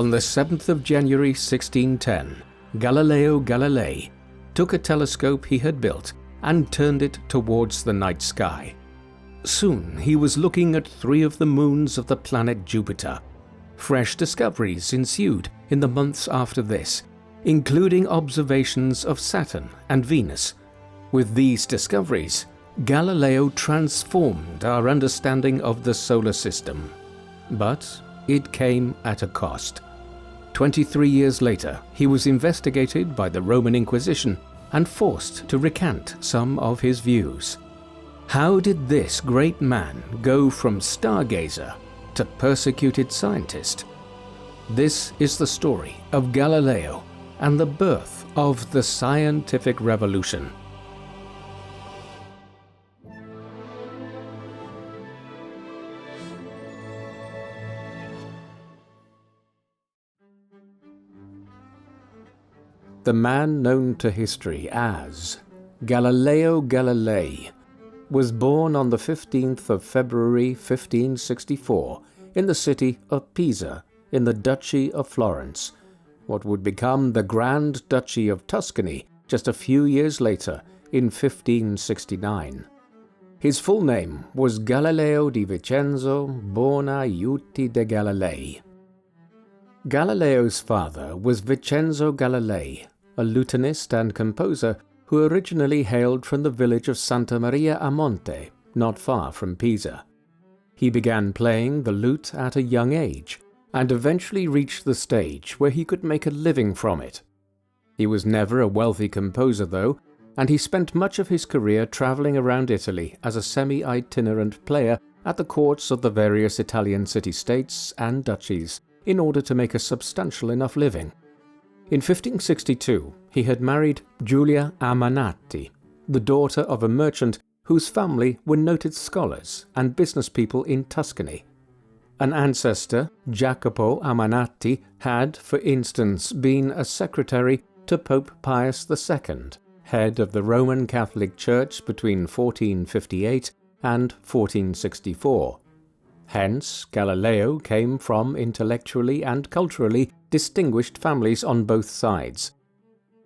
On the 7th of January 1610, Galileo Galilei took a telescope he had built and turned it towards the night sky. Soon he was looking at 3 of the moons of the planet Jupiter. Fresh discoveries ensued in the months after this, including observations of Saturn and Venus. With these discoveries, Galileo transformed our understanding of the solar system. But it came at a cost. 23 years later, he was investigated by the Roman Inquisition and forced to recant some of his views. How did this great man go from stargazer to persecuted scientist? This is the story of Galileo and the birth of the scientific revolution. The man known to history as Galileo Galilei was born on the 15th of February 1564 in the city of Pisa in the Duchy of Florence, what would become the Grand Duchy of Tuscany just a few years later in 1569. His full name was Galileo di Vincenzo Buonaiuti de Galilei. Galileo's father was Vincenzo Galilei, a lutenist and composer who originally hailed from the village of Santa Maria a Monte, not far from Pisa. He began playing the lute at a young age, and eventually reached the stage where he could make a living from it. He was never a wealthy composer though, and he spent much of his career travelling around Italy as a semi-itinerant player at the courts of the various Italian city-states and duchies, in order to make a substantial enough living. In 1562, he had married Giulia Amanati, the daughter of a merchant whose family were noted scholars and business people in Tuscany. An ancestor, Jacopo Amanati, had, for instance, been a secretary to Pope Pius II, head of the Roman Catholic Church between 1458 and 1464. Hence, Galileo came from intellectually and culturally distinguished families on both sides.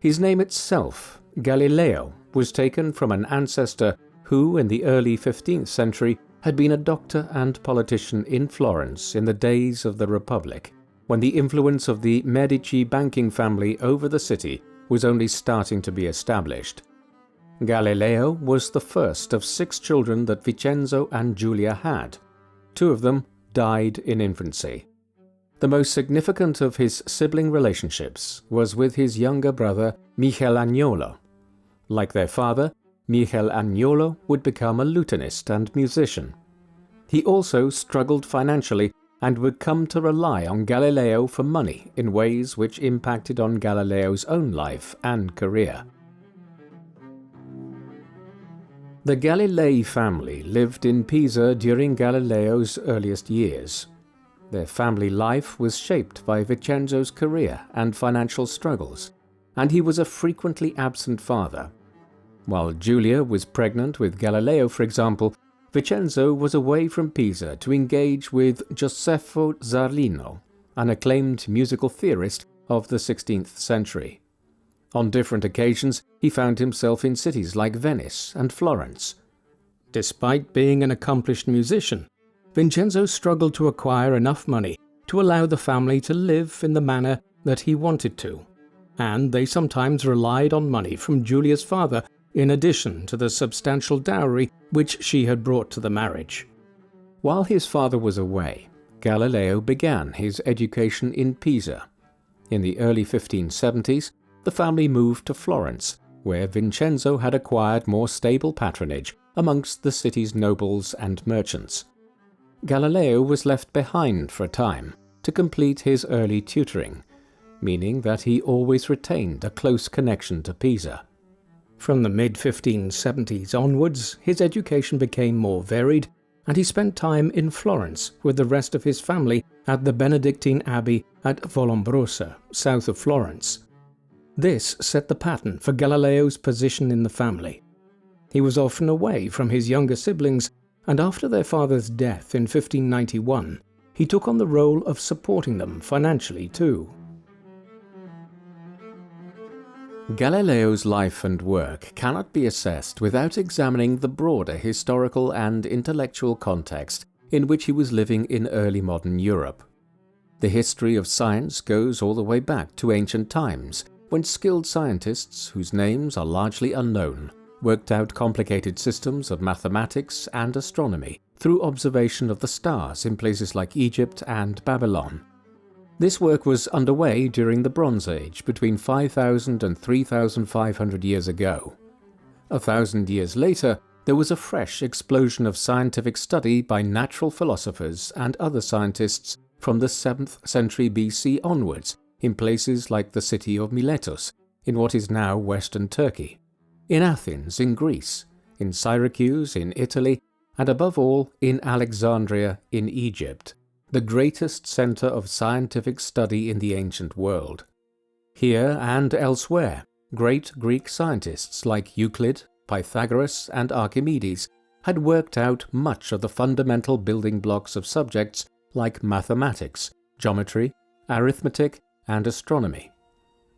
His name itself, Galileo, was taken from an ancestor who, in the early 15th century, had been a doctor and politician in Florence in the days of the Republic, when the influence of the Medici banking family over the city was only starting to be established. Galileo was the first of 6 children that Vincenzo and Giulia had. 2 of them died in infancy. The most significant of his sibling relationships was with his younger brother Michelagnolo. Like their father, Michelagnolo would become a lutenist and musician. He also struggled financially and would come to rely on Galileo for money in ways which impacted on Galileo's own life and career. The Galilei family lived in Pisa during Galileo's earliest years. Their family life was shaped by Vincenzo's career and financial struggles, and he was a frequently absent father. While Giulia was pregnant with Galileo, for example, Vincenzo was away from Pisa to engage with Gioseffo Zarlino, an acclaimed musical theorist of the 16th century. On different occasions, he found himself in cities like Venice and Florence. Despite being an accomplished musician, Vincenzo struggled to acquire enough money to allow the family to live in the manner that he wanted to, and they sometimes relied on money from Giulia's father in addition to the substantial dowry which she had brought to the marriage. While his father was away, Galileo began his education in Pisa. In the early 1570s, the family moved to Florence, where Vincenzo had acquired more stable patronage amongst the city's nobles and merchants. Galileo was left behind for a time to complete his early tutoring, meaning that he always retained a close connection to Pisa. From the mid-1570s onwards, his education became more varied, and he spent time in Florence with the rest of his family at the Benedictine Abbey at Vallombrosa, south of Florence. This set the pattern for Galileo's position in the family. He was often away from his younger siblings, and after their father's death in 1591, he took on the role of supporting them financially too. Galileo's life and work cannot be assessed without examining the broader historical and intellectual context in which he was living in early modern Europe. The history of science goes all the way back to ancient times, when skilled scientists, whose names are largely unknown, worked out complicated systems of mathematics and astronomy through observation of the stars in places like Egypt and Babylon. This work was underway during the Bronze Age, between 5,000 and 3,500 years ago. 1,000 years later, there was a fresh explosion of scientific study by natural philosophers and other scientists from the 7th century BC onwards, in places like the city of Miletus, in what is now western Turkey, in Athens in Greece, in Syracuse in Italy, and above all in Alexandria in Egypt, the greatest center of scientific study in the ancient world. Here and elsewhere, great Greek scientists like Euclid, Pythagoras, and Archimedes had worked out much of the fundamental building blocks of subjects like mathematics, geometry, arithmetic, and astronomy.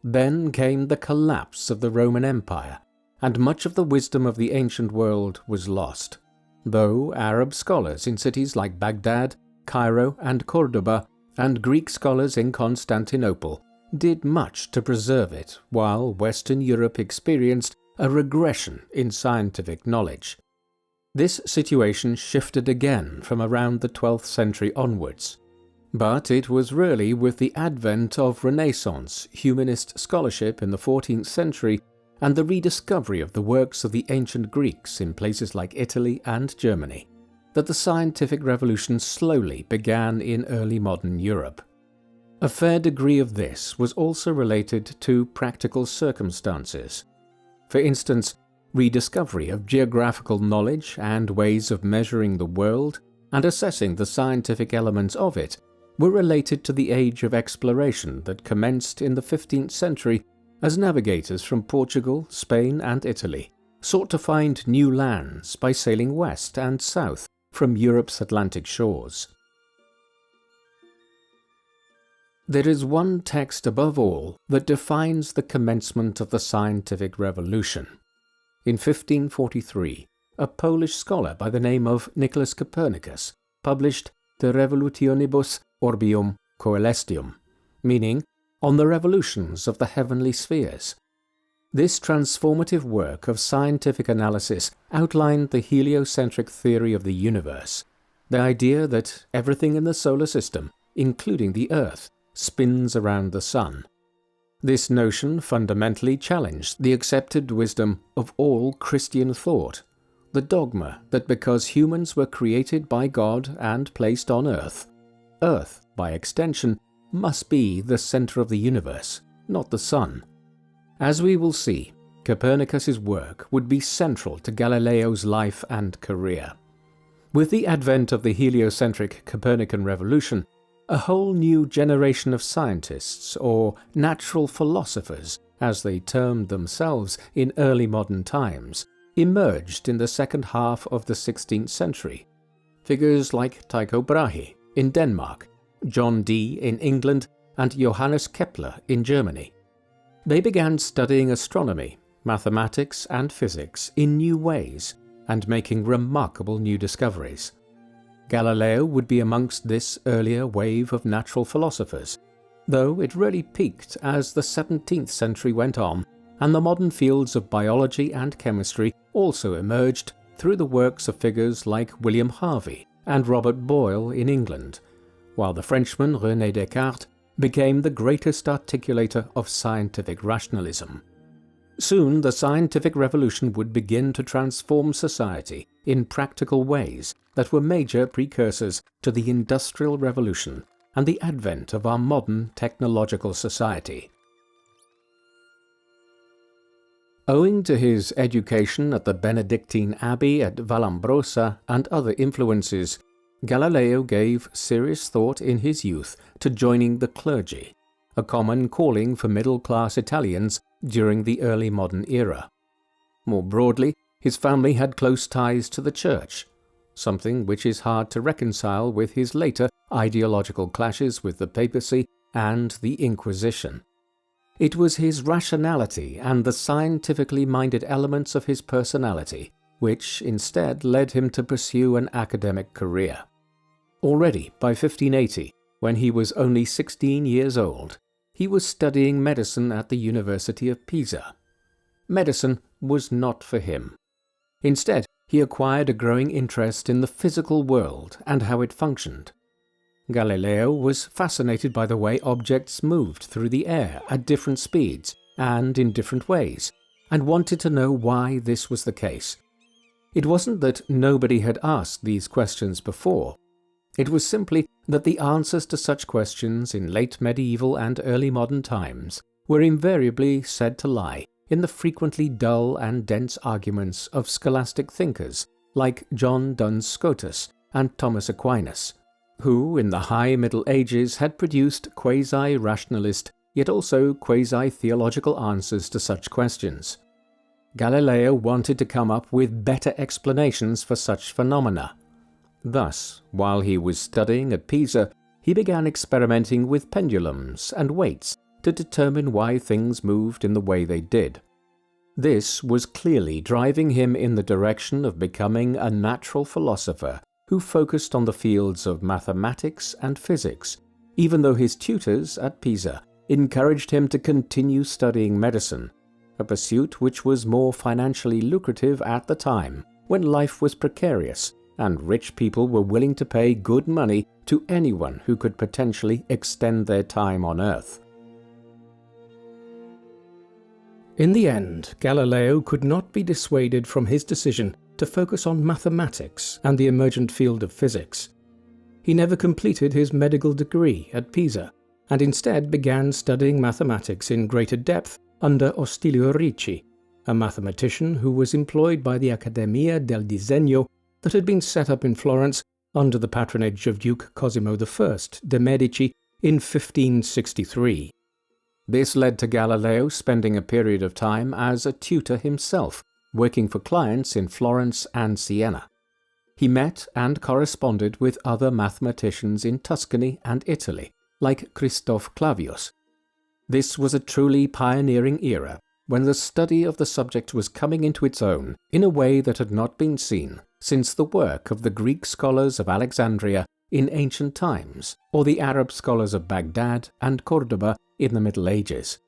Then came the collapse of the Roman Empire, and much of the wisdom of the ancient world was lost, though Arab scholars in cities like Baghdad, Cairo, and Cordoba, and Greek scholars in Constantinople did much to preserve it, while Western Europe experienced a regression in scientific knowledge. This situation shifted again from around the 12th century onwards, but it was really with the advent of Renaissance humanist scholarship in the 14th century and the rediscovery of the works of the ancient Greeks in places like Italy and Germany that the scientific revolution slowly began in early modern Europe. A fair degree of this was also related to practical circumstances. For instance, rediscovery of geographical knowledge and ways of measuring the world and assessing the scientific elements of it were related to the age of exploration that commenced in the 15th century as navigators from Portugal, Spain, and Italy sought to find new lands by sailing west and south from Europe's Atlantic shores. There is one text above all that defines the commencement of the scientific revolution. In 1543, a Polish scholar by the name of Nicholas Copernicus published De Revolutionibus Orbium Coelestium, meaning On the Revolutions of the Heavenly Spheres. This transformative work of scientific analysis outlined the heliocentric theory of the universe, the idea that everything in the solar system, including the Earth, spins around the Sun. This notion fundamentally challenged the accepted wisdom of all Christian thought, the dogma that because humans were created by God and placed on Earth, Earth, by extension, must be the center of the universe, not the Sun. As we will see, Copernicus's work would be central to Galileo's life and career. With the advent of the heliocentric Copernican revolution, a whole new generation of scientists, or natural philosophers, as they termed themselves in early modern times, emerged in the second half of the 16th century. Figures like Tycho Brahe in Denmark, John Dee in England, and Johannes Kepler in Germany. They began studying astronomy, mathematics, and physics in new ways, and making remarkable new discoveries. Galileo would be amongst this earlier wave of natural philosophers, though it really peaked as the 17th century went on, and the modern fields of biology and chemistry also emerged through the works of figures like William Harvey and Robert Boyle in England, while the Frenchman René Descartes became the greatest articulator of scientific rationalism. Soon the scientific revolution would begin to transform society in practical ways that were major precursors to the Industrial Revolution and the advent of our modern technological society. Owing to his education at the Benedictine Abbey at Vallombrosa and other influences, Galileo gave serious thought in his youth to joining the clergy, a common calling for middle-class Italians during the early modern era. More broadly, his family had close ties to the church. something which is hard to reconcile with his later ideological clashes with the papacy and the Inquisition. It was his rationality and the scientifically minded elements of his personality which instead led him to pursue an academic career. Already by 1580, when he was only 16 years old, he was studying medicine at the University of Pisa. Medicine was not for him. Instead, he acquired a growing interest in the physical world and how it functioned. Galileo was fascinated by the way objects moved through the air at different speeds and in different ways, and wanted to know why this was the case. It wasn't that nobody had asked these questions before. It was simply that the answers to such questions in late medieval and early modern times were invariably said to lie in the frequently dull and dense arguments of scholastic thinkers like John Duns Scotus and Thomas Aquinas, who in the High Middle Ages had produced quasi-rationalist yet also quasi-theological answers to such questions. Galileo wanted to come up with better explanations for such phenomena. Thus, while he was studying at Pisa, he began experimenting with pendulums and weights to determine why things moved in the way they did. This was clearly driving him in the direction of becoming a natural philosopher who focused on the fields of mathematics and physics, even though his tutors at Pisa encouraged him to continue studying medicine, a pursuit which was more financially lucrative at the time, when life was precarious and rich people were willing to pay good money to anyone who could potentially extend their time on Earth. In the end, Galileo could not be dissuaded from his decision to focus on mathematics and the emergent field of physics. He never completed his medical degree at Pisa, and instead began studying mathematics in greater depth under Ostilio Ricci, a mathematician who was employed by the Accademia del Disegno that had been set up in Florence under the patronage of Duke Cosimo I de' Medici in 1563. This led to Galileo spending a period of time as a tutor himself, working for clients in Florence and Siena. He met and corresponded with other mathematicians in Tuscany and Italy, like Christoph Clavius. This was a truly pioneering era, when the study of the subject was coming into its own in a way that had not been seen since the work of the Greek scholars of Alexandria in ancient times, or the Arab scholars of Baghdad and Cordoba in the Middle Ages.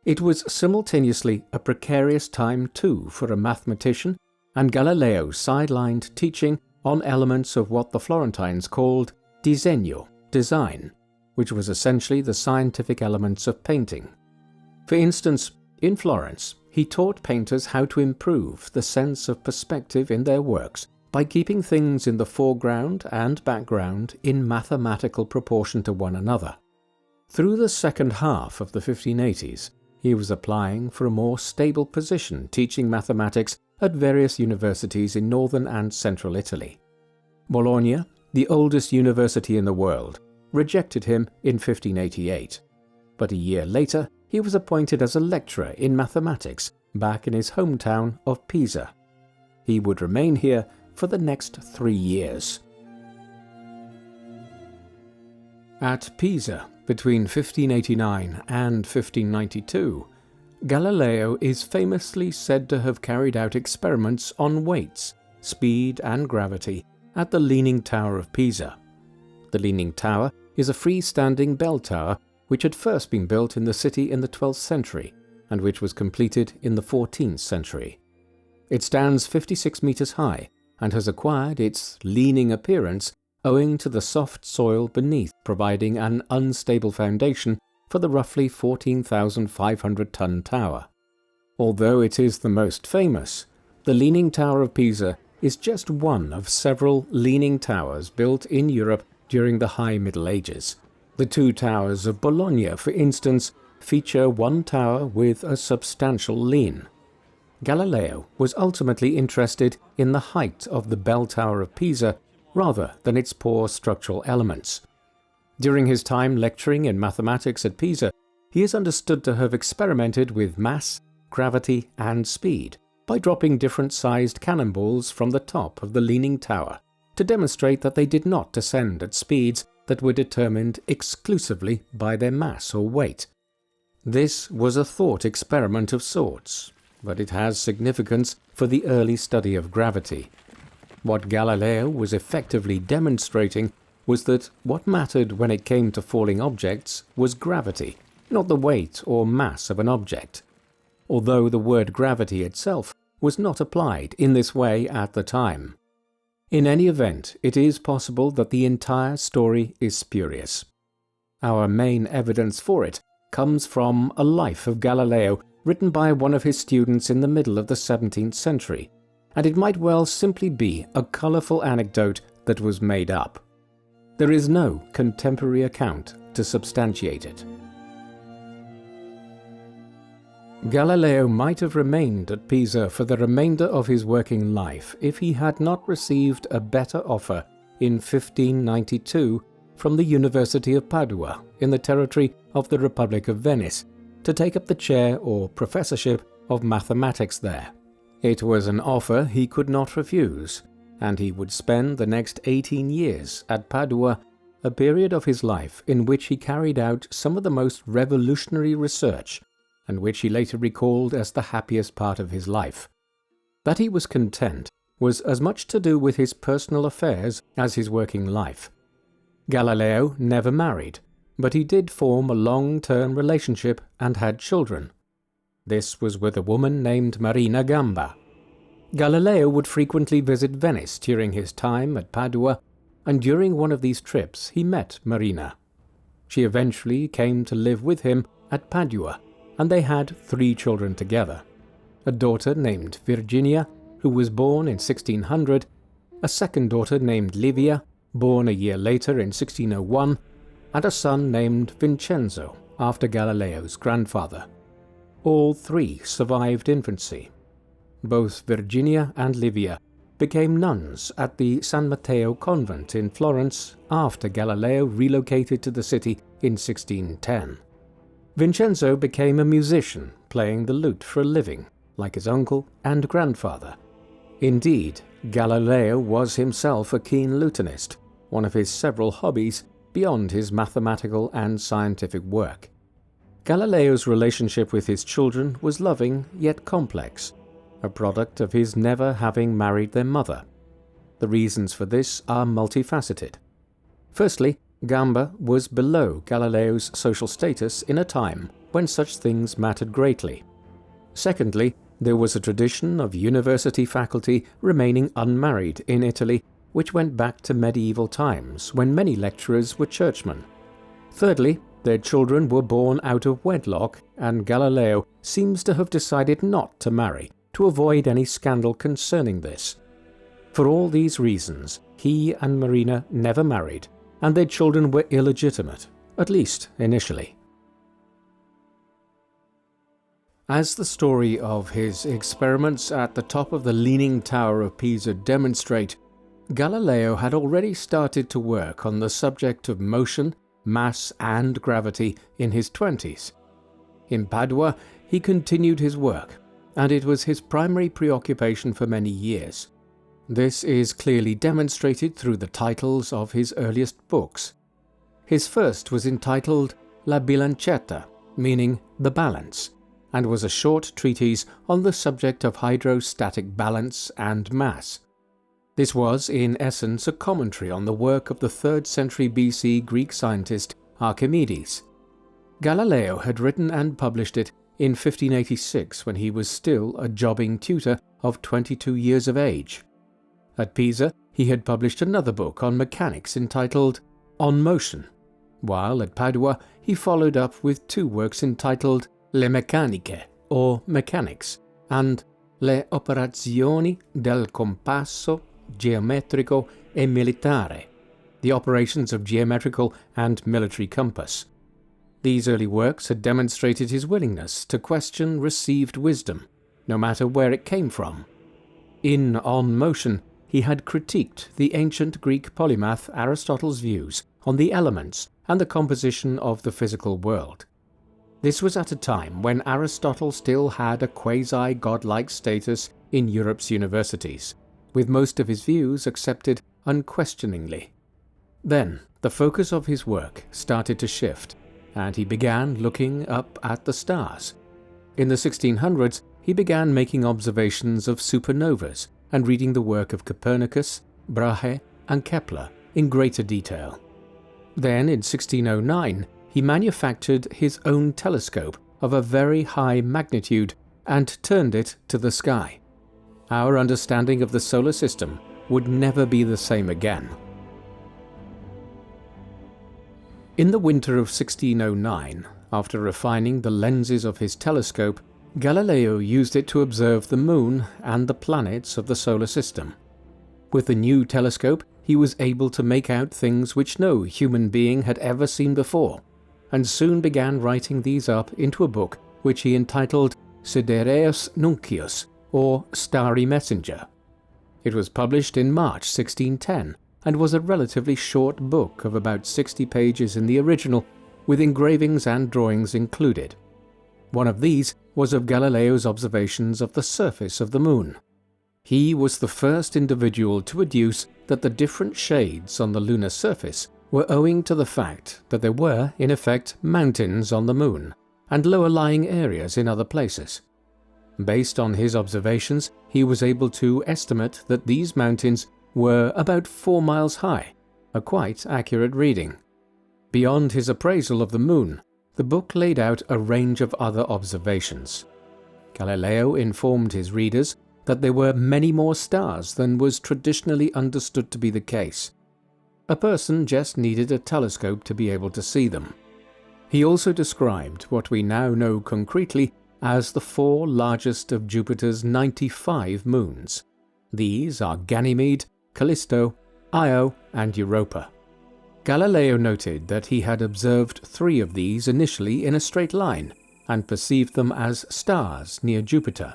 It was simultaneously a precarious time too for a mathematician, and Galileo sidelined teaching on elements of what the Florentines called disegno, design, which was essentially the scientific elements of painting. For instance, in Florence, he taught painters how to improve the sense of perspective in their works by keeping things in the foreground and background in mathematical proportion to one another. Through the second half of the 1580s, he was applying for a more stable position teaching mathematics at various universities in northern and central Italy. Bologna, the oldest university in the world, rejected him in 1588, but a year later he was appointed as a lecturer in mathematics back in his hometown of Pisa. He would remain here for the next 3 years. At Pisa, between 1589 and 1592, Galileo is famously said to have carried out experiments on weights, speed and gravity at the Leaning Tower of Pisa. The Leaning Tower is a freestanding bell tower which had first been built in the city in the 12th century and which was completed in the 14th century. It stands 56 meters high and has acquired its leaning appearance owing to the soft soil beneath providing an unstable foundation for the roughly 14,500-ton tower. Although it is the most famous, the Leaning Tower of Pisa is just one of several leaning towers built in Europe during the High Middle Ages. The two towers of Bologna, for instance, feature one tower with a substantial lean. Galileo was ultimately interested in the height of the bell tower of Pisa rather than its poor structural elements. During his time lecturing in mathematics at Pisa, he is understood to have experimented with mass, gravity, and speed by dropping different-sized cannonballs from the top of the leaning tower to demonstrate that they did not descend at speeds that were determined exclusively by their mass or weight. This was a thought experiment of sorts, but it has significance for the early study of gravity. What Galileo was effectively demonstrating was that what mattered when it came to falling objects was gravity, not the weight or mass of an object, although the word gravity itself was not applied in this way at the time. In any event, it is possible that the entire story is spurious. Our main evidence for it comes from a life of Galileo written by one of his students in the middle of the 17th century, and it might well simply be a colourful anecdote that was made up. There is no contemporary account to substantiate it. Galileo might have remained at Pisa for the remainder of his working life if he had not received a better offer in 1592 from the University of Padua in the territory of the Republic of Venice to take up the chair or professorship of mathematics there. It was an offer he could not refuse, and he would spend the next 18 years at Padua, a period of his life in which he carried out some of the most revolutionary research, and which he later recalled as the happiest part of his life. That he was content was as much to do with his personal affairs as his working life. Galileo never married, but he did form a long-term relationship and had children. This was with a woman named Marina Gamba. Galileo would frequently visit Venice during his time at Padua, and during one of these trips he met Marina. She eventually came to live with him at Padua, and they had 3 children together: a daughter named Virginia, who was born in 1600, a second daughter named Livia, born a year later in 1601, and a son named Vincenzo, after Galileo's grandfather. All 3 survived infancy. Both Virginia and Livia became nuns at the San Matteo convent in Florence after Galileo relocated to the city in 1610. Vincenzo became a musician, playing the lute for a living, like his uncle and grandfather. Indeed, Galileo was himself a keen lutenist, one of his several hobbies beyond his mathematical and scientific work. Galileo's relationship with his children was loving yet complex, a product of his never having married their mother. The reasons for this are multifaceted. Firstly, Gamba was below Galileo's social status in a time when such things mattered greatly. Secondly, there was a tradition of university faculty remaining unmarried in Italy, which went back to medieval times when many lecturers were churchmen. Thirdly, their children were born out of wedlock, and Galileo seems to have decided not to marry to avoid any scandal concerning this. For all these reasons, he and Marina never married, and their children were illegitimate, at least initially. As the story of his experiments at the top of the Leaning Tower of Pisa demonstrate, Galileo had already started to work on the subject of motion, mass, and gravity in his 20s. In Padua, he continued his work, and it was his primary preoccupation for many years. This is clearly demonstrated through the titles of his earliest books. His first was entitled La Bilancetta, meaning the balance, and was a short treatise on the subject of hydrostatic balance and mass. This was, in essence, a commentary on the work of the 3rd century BC Greek scientist Archimedes. Galileo had written and published it in 1586 when he was still a jobbing tutor of 22 years of age. At Pisa, he had published another book on mechanics entitled On Motion, while at Padua he followed up with 2 works entitled Le Meccaniche, or Mechanics, and Le Operazioni del Compasso Geometrico e Militare, the operations of geometrical and military compass. These early works had demonstrated his willingness to question received wisdom, no matter where it came from. In On Motion, he had critiqued the ancient Greek polymath Aristotle's views on the elements and the composition of the physical world. This was at a time when Aristotle still had a quasi-godlike status in Europe's universities, with most of his views accepted unquestioningly. Then the focus of his work started to shift, and he began looking up at the stars. In the 1600s, he began making observations of supernovas and reading the work of Copernicus, Brahe, and Kepler in greater detail. Then, in 1609, he manufactured his own telescope of a very high magnitude and turned it to the sky. Our understanding of the solar system would never be the same again. In the winter of 1609, after refining the lenses of his telescope, Galileo used it to observe the moon and the planets of the solar system. With the new telescope, he was able to make out things which no human being had ever seen before, and soon began writing these up into a book which he entitled Sidereus Nuncius, or Starry Messenger. It was published in March 1610, and was a relatively short book of about 60 pages in the original, with engravings and drawings included. One of these was of Galileo's observations of the surface of the moon. He was the first individual to adduce that the different shades on the lunar surface were owing to the fact that there were, in effect, mountains on the moon, and lower-lying areas in other places. Based on his observations, he was able to estimate that these mountains were about 4 miles high, a quite accurate reading. Beyond his appraisal of the moon, the book laid out a range of other observations. Galileo informed his readers that there were many more stars than was traditionally understood to be the case. A person just needed a telescope to be able to see them. He also described what we now know concretely as the 4 largest of Jupiter's 95 moons. These are Ganymede, Callisto, Io, and Europa. Galileo noted that he had observed 3 of these initially in a straight line, and perceived them as stars near Jupiter.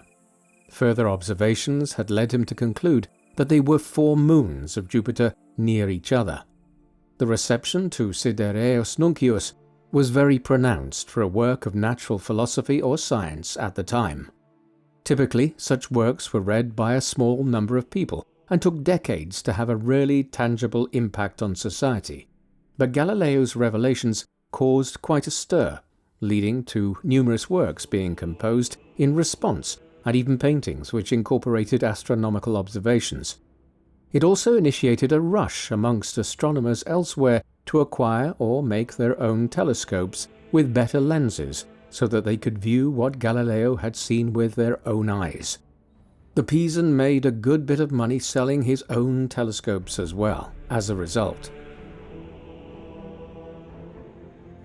Further observations had led him to conclude that they were 4 moons of Jupiter near each other. The reception to Sidereus Nuncius was very pronounced for a work of natural philosophy or science at the time. Typically, such works were read by a small number of people and took decades to have a really tangible impact on society. But Galileo's revelations caused quite a stir, leading to numerous works being composed in response, and even paintings which incorporated astronomical observations. It also initiated a rush amongst astronomers elsewhere to acquire or make their own telescopes with better lenses so that they could view what Galileo had seen with their own eyes. The Pisan made a good bit of money selling his own telescopes as well, as a result.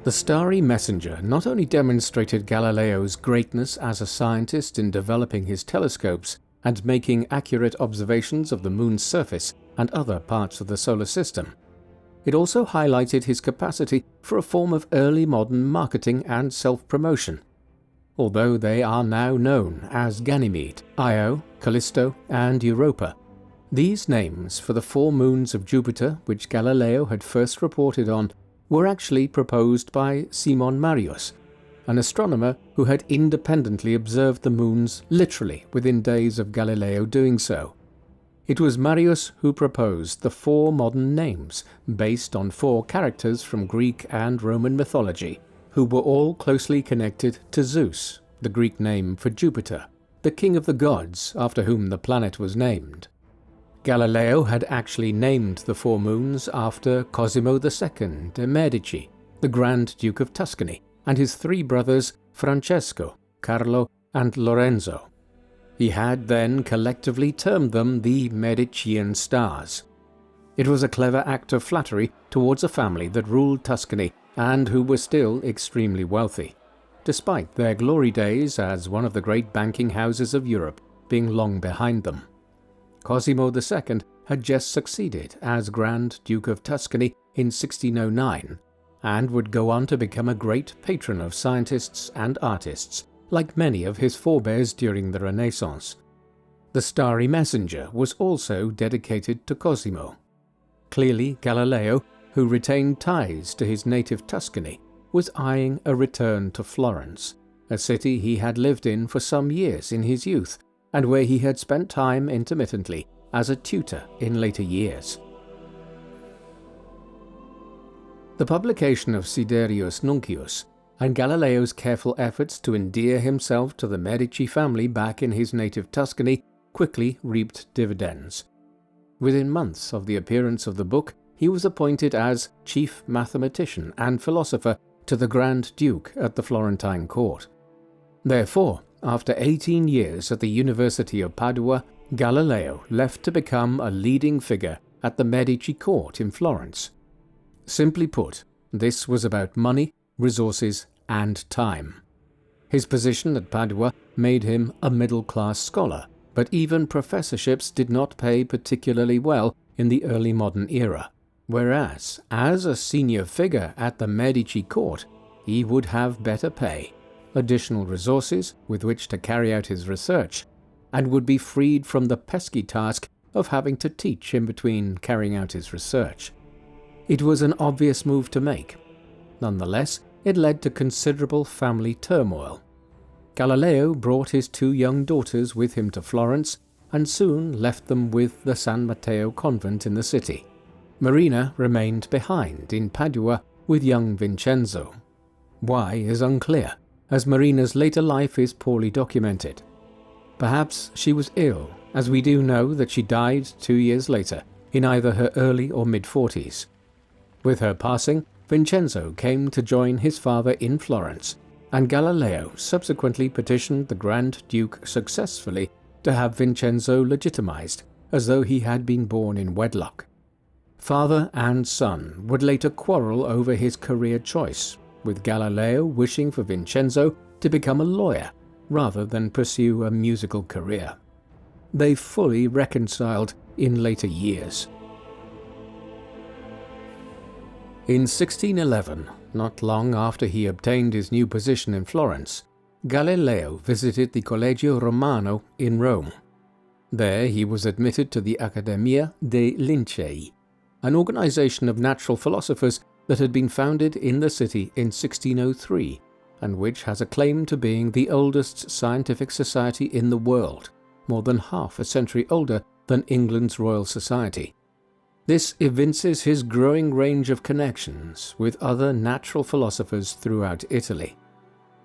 The Starry Messenger not only demonstrated Galileo's greatness as a scientist in developing his telescopes and making accurate observations of the moon's surface and other parts of the solar system, it also highlighted his capacity for a form of early modern marketing and self-promotion. Although they are now known as Ganymede, Io, Callisto, and Europa, these names for the 4 moons of Jupiter which Galileo had first reported on were actually proposed by Simon Marius, an astronomer who had independently observed the moons literally within days of Galileo doing so. It was Marius who proposed the 4 modern names based on 4 characters from Greek and Roman mythology, who were all closely connected to Zeus, the Greek name for Jupiter, the king of the gods after whom the planet was named. Galileo had actually named the 4 moons after Cosimo II de' Medici, the Grand Duke of Tuscany, and his 3 brothers Francesco, Carlo, and Lorenzo. He had then collectively termed them the Medician stars. It was a clever act of flattery towards a family that ruled Tuscany and who were still extremely wealthy, despite their glory days as one of the great banking houses of Europe being long behind them. Cosimo II had just succeeded as Grand Duke of Tuscany in 1609, and would go on to become a great patron of scientists and artists, like many of his forebears during the Renaissance. The Starry Messenger was also dedicated to Cosimo. Clearly, Galileo, who retained ties to his native Tuscany, was eyeing a return to Florence, a city he had lived in for some years in his youth, and where he had spent time intermittently as a tutor in later years. The publication of Sidereus Nuncius and Galileo's careful efforts to endear himself to the Medici family back in his native Tuscany quickly reaped dividends. Within months of the appearance of the book, he was appointed as chief mathematician and philosopher to the Grand Duke at the Florentine court. Therefore, after 18 years at the University of Padua, Galileo left to become a leading figure at the Medici court in Florence. Simply put, this was about money, resources, and time. His position at Padua made him a middle-class scholar, but even professorships did not pay particularly well in the early modern era, whereas, as a senior figure at the Medici court, he would have better pay, additional resources with which to carry out his research, and would be freed from the pesky task of having to teach in between carrying out his research. It was an obvious move to make. Nonetheless, it led to considerable family turmoil. Galileo brought his 2 young daughters with him to Florence and soon left them with the San Matteo convent in the city. Marina remained behind in Padua with young Vincenzo. Why is unclear, as Marina's later life is poorly documented. Perhaps she was ill, as we do know that she died 2 years later, in either her early or mid-40s. With her passing, Vincenzo came to join his father in Florence, and Galileo subsequently petitioned the Grand Duke successfully to have Vincenzo legitimized, as though he had been born in wedlock. Father and son would later quarrel over his career choice, with Galileo wishing for Vincenzo to become a lawyer rather than pursue a musical career. They fully reconciled in later years. In 1611, not long after he obtained his new position in Florence, Galileo visited the Collegio Romano in Rome. There he was admitted to the Accademia dei Lincei, an organization of natural philosophers that had been founded in the city in 1603, and which has a claim to being the oldest scientific society in the world, more than half a century older than England's Royal Society. This evinces his growing range of connections with other natural philosophers throughout Italy.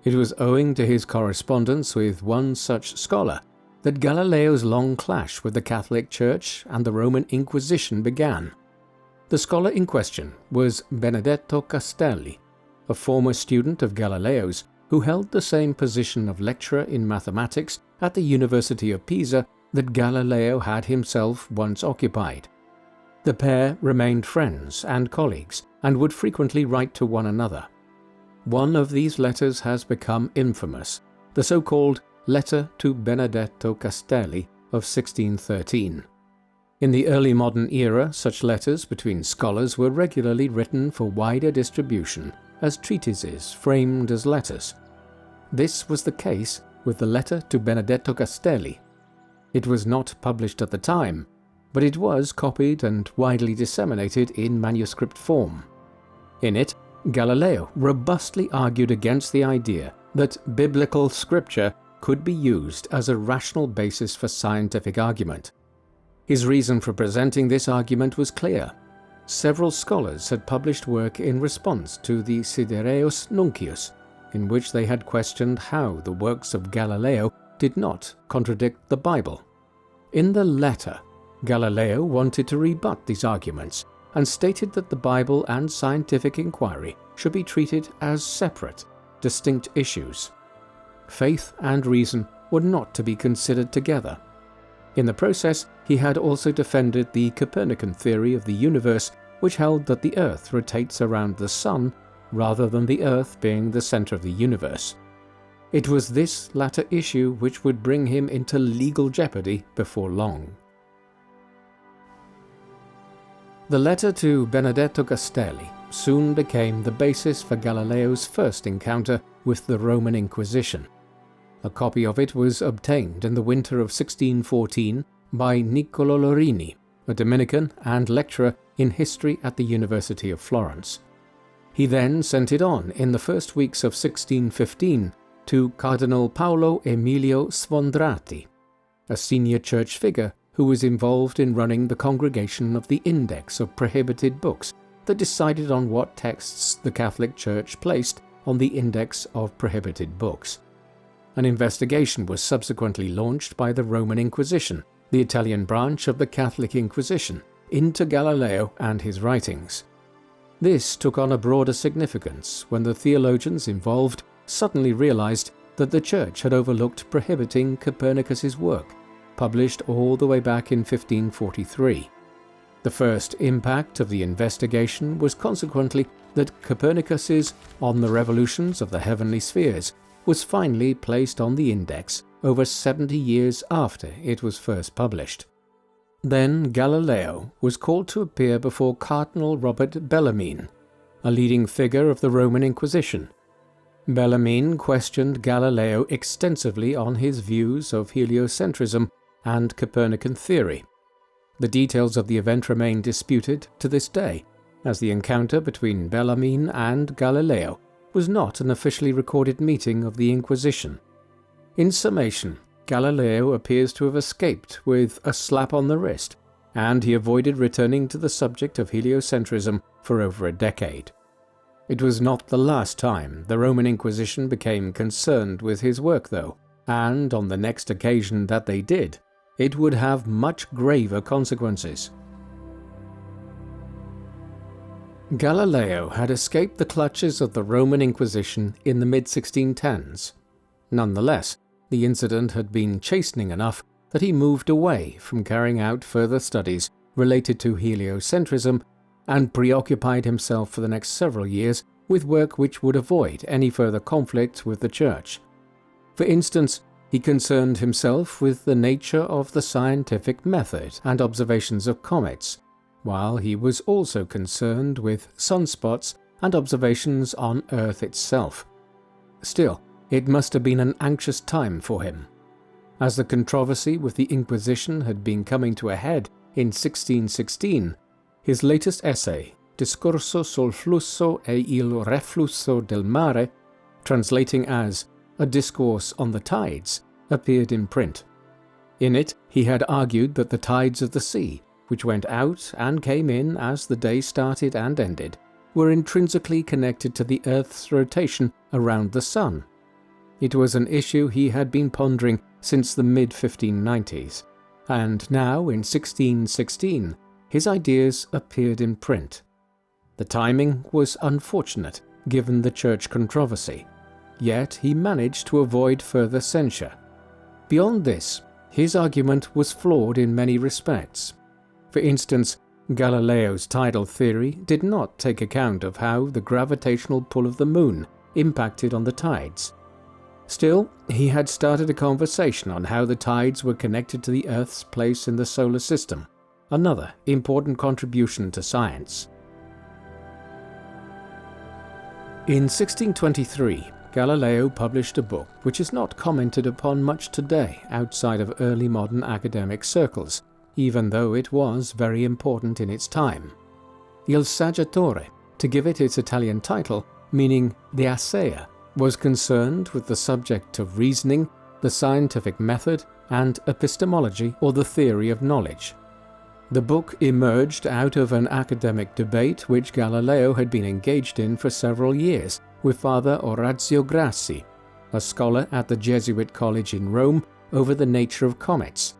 It was owing to his correspondence with one such scholar that Galileo's long clash with the Catholic Church and the Roman Inquisition began. The scholar in question was Benedetto Castelli, a former student of Galileo's who held the same position of lecturer in mathematics at the University of Pisa that Galileo had himself once occupied. The pair remained friends and colleagues and would frequently write to one another. One of these letters has become infamous, the so-called Letter to Benedetto Castelli of 1613. In the early modern era, such letters between scholars were regularly written for wider distribution as treatises framed as letters. This was the case with the Letter to Benedetto Castelli. It was not published at the time, but it was copied and widely disseminated in manuscript form. In it, Galileo robustly argued against the idea that biblical scripture could be used as a rational basis for scientific argument. His reason for presenting this argument was clear. Several scholars had published work in response to the Sidereus Nuncius, in which they had questioned how the works of Galileo did not contradict the Bible. In the letter, Galileo wanted to rebut these arguments and stated that the Bible and scientific inquiry should be treated as separate, distinct issues. Faith and reason were not to be considered together. In the process, he had also defended the Copernican theory of the universe, which held that the Earth rotates around the Sun rather than the Earth being the center of the universe. It was this latter issue which would bring him into legal jeopardy before long. The letter to Benedetto Castelli soon became the basis for Galileo's first encounter with the Roman Inquisition. A copy of it was obtained in the winter of 1614 by Niccolò Lorini, a Dominican and lecturer in history at the University of Florence. He then sent it on in the first weeks of 1615 to Cardinal Paolo Emilio Sfondrati, a senior church figure who was involved in running the Congregation of the Index of Prohibited Books that decided on what texts the Catholic Church placed on the Index of Prohibited Books. An investigation was subsequently launched by the Roman Inquisition, the Italian branch of the Catholic Inquisition, into Galileo and his writings. This took on a broader significance when the theologians involved suddenly realized that the Church had overlooked prohibiting Copernicus's work, published all the way back in 1543. The first impact of the investigation was consequently that Copernicus's On the Revolutions of the Heavenly Spheres was finally placed on the index over 70 years after it was first published. Then Galileo was called to appear before Cardinal Robert Bellarmine, a leading figure of the Roman Inquisition. Bellarmine questioned Galileo extensively on his views of heliocentrism and Copernican theory. The details of the event remain disputed to this day, as the encounter between Bellarmine and Galileo was not an officially recorded meeting of the Inquisition. In summation, Galileo appears to have escaped with a slap on the wrist, and he avoided returning to the subject of heliocentrism for over a decade. It was not the last time the Roman Inquisition became concerned with his work, though, and on the next occasion that they did, it would have much graver consequences. Galileo had escaped the clutches of the Roman Inquisition in the mid-1610s. Nonetheless, the incident had been chastening enough that he moved away from carrying out further studies related to heliocentrism and preoccupied himself for the next several years with work which would avoid any further conflict with the Church. For instance, he concerned himself with the nature of the scientific method and observations of comets, while he was also concerned with sunspots and observations on Earth itself. Still, it must have been an anxious time for him. As the controversy with the Inquisition had been coming to a head in 1616, his latest essay, Discorso sul flusso e il reflusso del mare, translating as A Discourse on the Tides, appeared in print. In it, he had argued that the tides of the sea, which went out and came in as the day started and ended, were intrinsically connected to the Earth's rotation around the Sun. It was an issue he had been pondering since the mid-1590s, and now in 1616 his ideas appeared in print. The timing was unfortunate given the Church controversy, yet he managed to avoid further censure. Beyond this, his argument was flawed in many respects. For instance, Galileo's tidal theory did not take account of how the gravitational pull of the moon impacted on the tides. Still, he had started a conversation on how the tides were connected to the Earth's place in the solar system, another important contribution to science. In 1623, Galileo published a book which is not commented upon much today outside of early modern academic circles, even though it was very important in its time. Il Saggiatore, to give it its Italian title, meaning the Assayer, was concerned with the subject of reasoning, the scientific method, and epistemology, or the theory of knowledge. The book emerged out of an academic debate which Galileo had been engaged in for several years with Father Orazio Grassi, a scholar at the Jesuit College in Rome, over the nature of comets.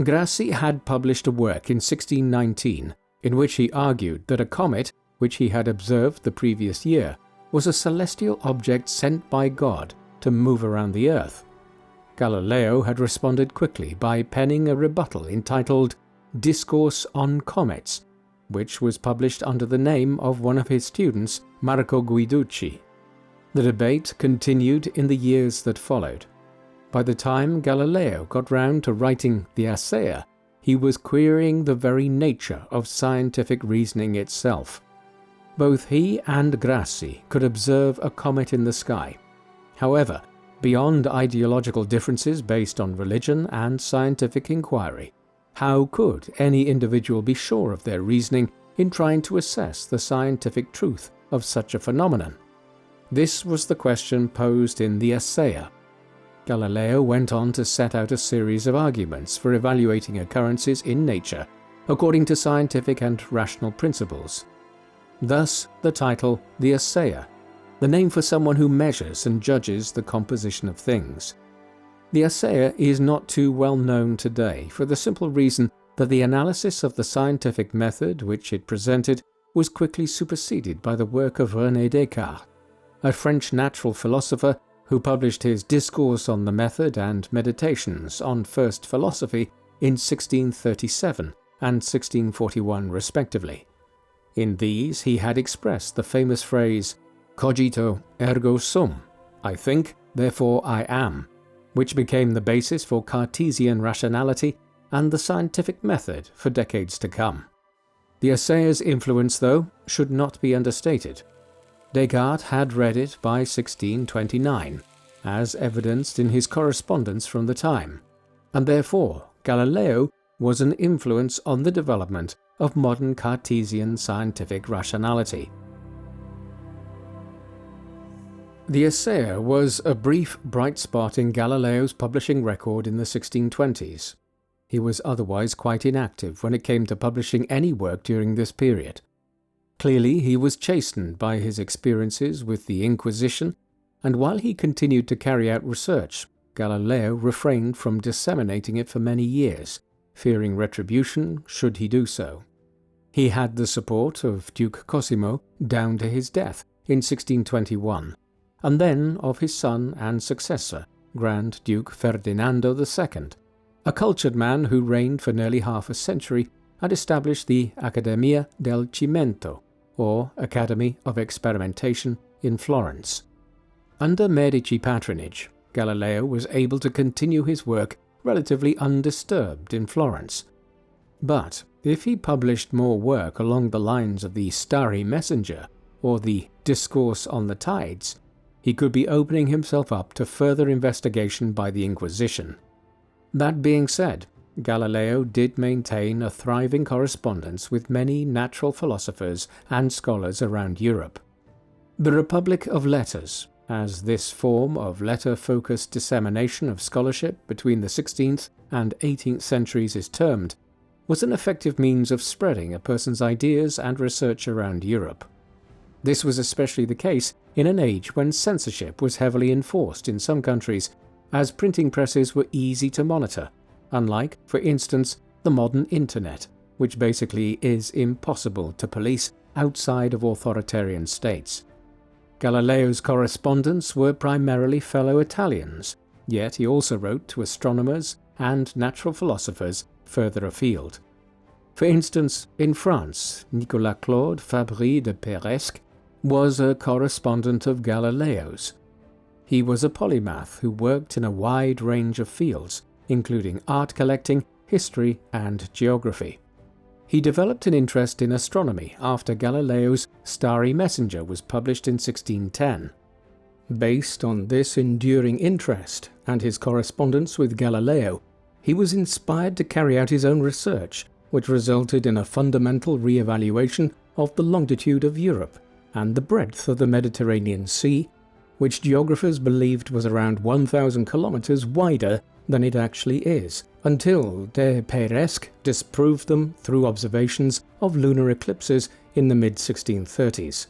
Grassi had published a work in 1619 in which he argued that a comet, which he had observed the previous year, was a celestial object sent by God to move around the Earth. Galileo had responded quickly by penning a rebuttal entitled Discourse on Comets, which was published under the name of one of his students, Marco Guiducci. The debate continued in the years that followed. By the time Galileo got round to writing The Assayer, he was querying the very nature of scientific reasoning itself. Both he and Grassi could observe a comet in the sky. However, beyond ideological differences based on religion and scientific inquiry, how could any individual be sure of their reasoning in trying to assess the scientific truth of such a phenomenon? This was the question posed in The Assayer. Galileo went on to set out a series of arguments for evaluating occurrences in nature according to scientific and rational principles. Thus the title the Assayer, the name for someone who measures and judges the composition of things. The Assayer is not too well known today for the simple reason that the analysis of the scientific method which it presented was quickly superseded by the work of René Descartes, a French natural philosopher who published his Discourse on the Method and Meditations on First Philosophy in 1637 and 1641 respectively. In these he had expressed the famous phrase, cogito ergo sum, I think, therefore I am, which became the basis for Cartesian rationality and the scientific method for decades to come. The Assayer's influence, though, should not be understated. Descartes had read it by 1629, as evidenced in his correspondence from the time, and therefore Galileo was an influence on the development of modern Cartesian scientific rationality. The Assayer was a brief bright spot in Galileo's publishing record in the 1620s. He was otherwise quite inactive when it came to publishing any work during this period. Clearly he was chastened by his experiences with the Inquisition, and while he continued to carry out research, Galileo refrained from disseminating it for many years, fearing retribution should he do so. He had the support of Duke Cosimo down to his death in 1621, and then of his son and successor, Grand Duke Ferdinando II, a cultured man who reigned for nearly half a century and established the Accademia del Cimento, or Academy of Experimentation, in Florence. Under Medici patronage, Galileo was able to continue his work relatively undisturbed in Florence. But if he published more work along the lines of the Starry Messenger or the Discourse on the Tides, he could be opening himself up to further investigation by the Inquisition. That being said, Galileo did maintain a thriving correspondence with many natural philosophers and scholars around Europe. The Republic of Letters, as this form of letter-focused dissemination of scholarship between the 16th and 18th centuries is termed, was an effective means of spreading a person's ideas and research around Europe. This was especially the case in an age when censorship was heavily enforced in some countries, as printing presses were easy to monitor, unlike, for instance, the modern internet, which basically is impossible to police outside of authoritarian states. Galileo's correspondents were primarily fellow Italians, yet he also wrote to astronomers and natural philosophers further afield. For instance, in France, Nicolas Claude Fabry de Peiresc was a correspondent of Galileo's. He was a polymath who worked in a wide range of fields, including art collecting, history, and geography. He developed an interest in astronomy after Galileo's Starry Messenger was published in 1610. Based on this enduring interest and his correspondence with Galileo, he was inspired to carry out his own research, which resulted in a fundamental re-evaluation of the longitude of Europe and the breadth of the Mediterranean Sea, which geographers believed was around 1,000 kilometers wider than it actually is, until de Peiresc disproved them through observations of lunar eclipses in the mid-1630s.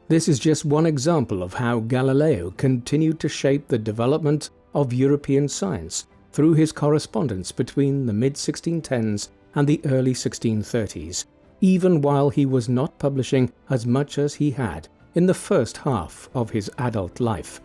This is just one example of how Galileo continued to shape the development of European science through his correspondence between the mid-1610s and the early 1630s, even while he was not publishing as much as he had in the first half of his adult life.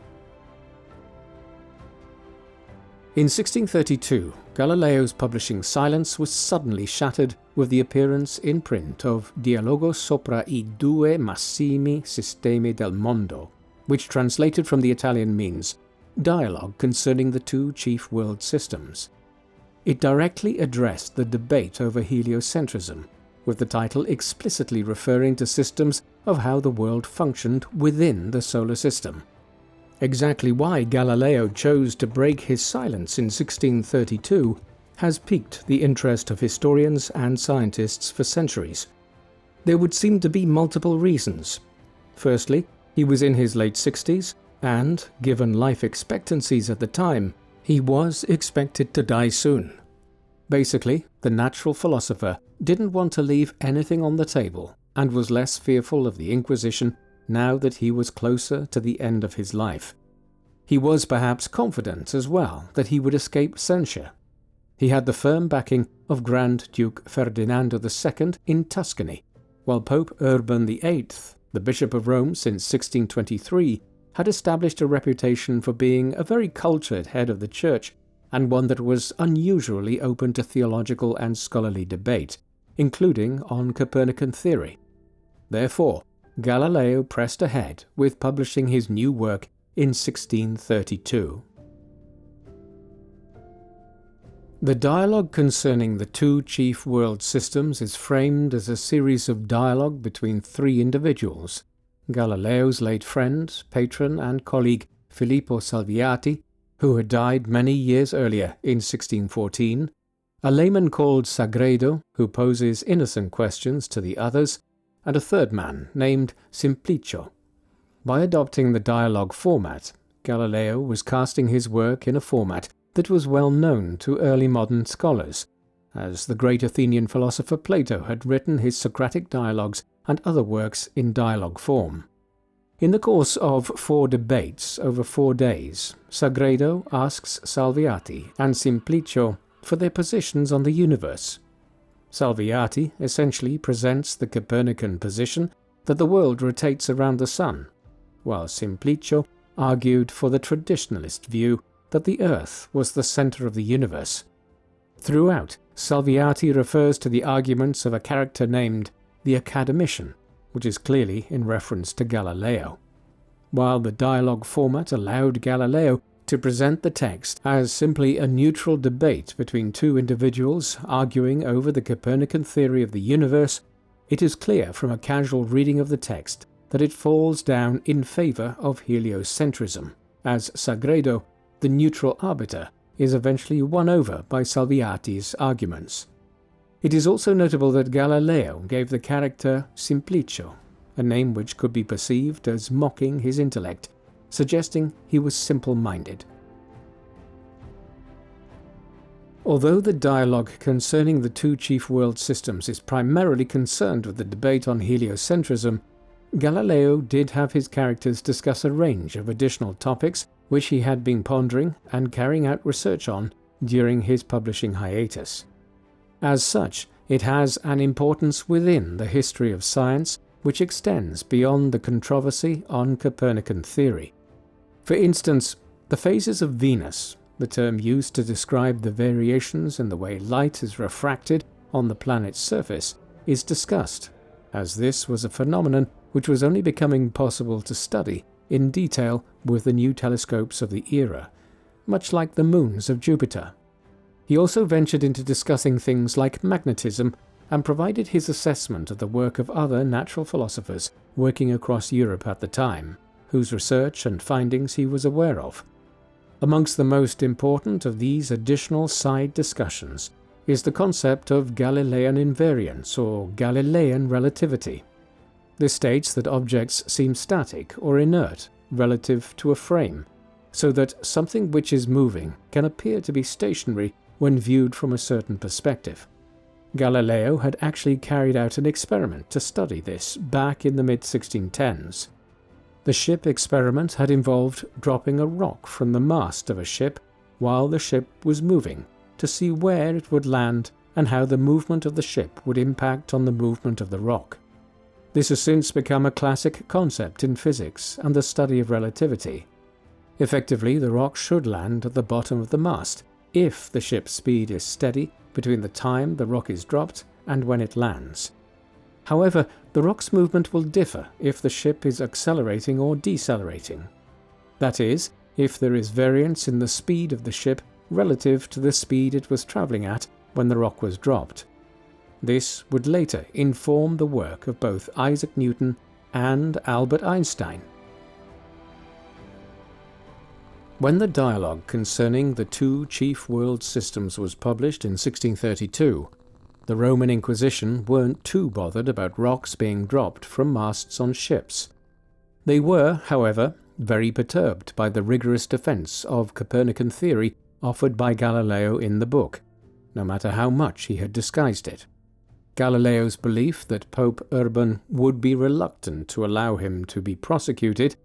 In 1632, Galileo's publishing silence was suddenly shattered with the appearance in print of Dialogo sopra I due massimi sistemi del mondo, which translated from the Italian means Dialogue concerning the two chief world systems. It directly addressed the debate over heliocentrism, with the title explicitly referring to systems of how the world functioned within the solar system. Exactly why Galileo chose to break his silence in 1632 has piqued the interest of historians and scientists for centuries. There would seem to be multiple reasons. Firstly, he was in his late 60s, and, given life expectancies at the time, he was expected to die soon. Basically, the natural philosopher didn't want to leave anything on the table and was less fearful of the Inquisition now that he was closer to the end of his life. He was perhaps confident as well that he would escape censure. He had the firm backing of Grand Duke Ferdinando II in Tuscany, while Pope Urban VIII, the Bishop of Rome since 1623, had established a reputation for being a very cultured head of the Church and one that was unusually open to theological and scholarly debate, including on Copernican theory. Therefore, Galileo pressed ahead with publishing his new work in 1632. The dialogue concerning the two chief world systems is framed as a series of dialogue between three individuals: Galileo's late friend, patron and colleague Filippo Salviati, who had died many years earlier in 1614, a layman called Sagredo, who poses innocent questions to the others, and a third man named Simplicio. By adopting the dialogue format, Galileo was casting his work in a format that was well known to early modern scholars, as the great Athenian philosopher Plato had written his Socratic dialogues and other works in dialogue form. In the course of 4 debates over 4 days, Sagredo asks Salviati and Simplicio for their positions on the universe. Salviati essentially presents the Copernican position that the world rotates around the sun, while Simplicio argued for the traditionalist view that the Earth was the center of the universe. Throughout, Salviati refers to the arguments of a character named the Academician, which is clearly in reference to Galileo. While the dialogue format allowed Galileo to present the text as simply a neutral debate between two individuals arguing over the Copernican theory of the universe, it is clear from a casual reading of the text that it falls down in favor of heliocentrism, as Sagredo, the neutral arbiter, is eventually won over by Salviati's arguments. It is also notable that Galileo gave the character Simplicio, a name which could be perceived as mocking his intellect, suggesting he was simple-minded. Although the dialogue concerning the two chief world systems is primarily concerned with the debate on heliocentrism, Galileo did have his characters discuss a range of additional topics which he had been pondering and carrying out research on during his publishing hiatus. As such, it has an importance within the history of science which extends beyond the controversy on Copernican theory. For instance, the phases of Venus, the term used to describe the variations in the way light is refracted on the planet's surface, is discussed, as this was a phenomenon which was only becoming possible to study in detail with the new telescopes of the era, much like the moons of Jupiter. He also ventured into discussing things like magnetism and provided his assessment of the work of other natural philosophers working across Europe at the time, whose research and findings he was aware of. Amongst the most important of these additional side discussions is the concept of Galilean invariance or Galilean relativity. This states that objects seem static or inert relative to a frame, so that something which is moving can appear to be stationary when viewed from a certain perspective. Galileo had actually carried out an experiment to study this back in the mid-1610s. The ship experiment had involved dropping a rock from the mast of a ship while the ship was moving to see where it would land and how the movement of the ship would impact on the movement of the rock. This has since become a classic concept in physics and the study of relativity. Effectively, the rock should land at the bottom of the mast if the ship's speed is steady between the time the rock is dropped and when it lands. However, the rock's movement will differ if the ship is accelerating or decelerating. That is, if there is variance in the speed of the ship relative to the speed it was travelling at when the rock was dropped. This would later inform the work of both Isaac Newton and Albert Einstein. When the dialogue concerning the two chief world systems was published in 1632, the Roman Inquisition weren't too bothered about rocks being dropped from masts on ships. They were, however, very perturbed by the rigorous defense of Copernican theory offered by Galileo in the book, no matter how much he had disguised it. Galileo's belief that Pope Urban would be reluctant to allow him to be prosecuted,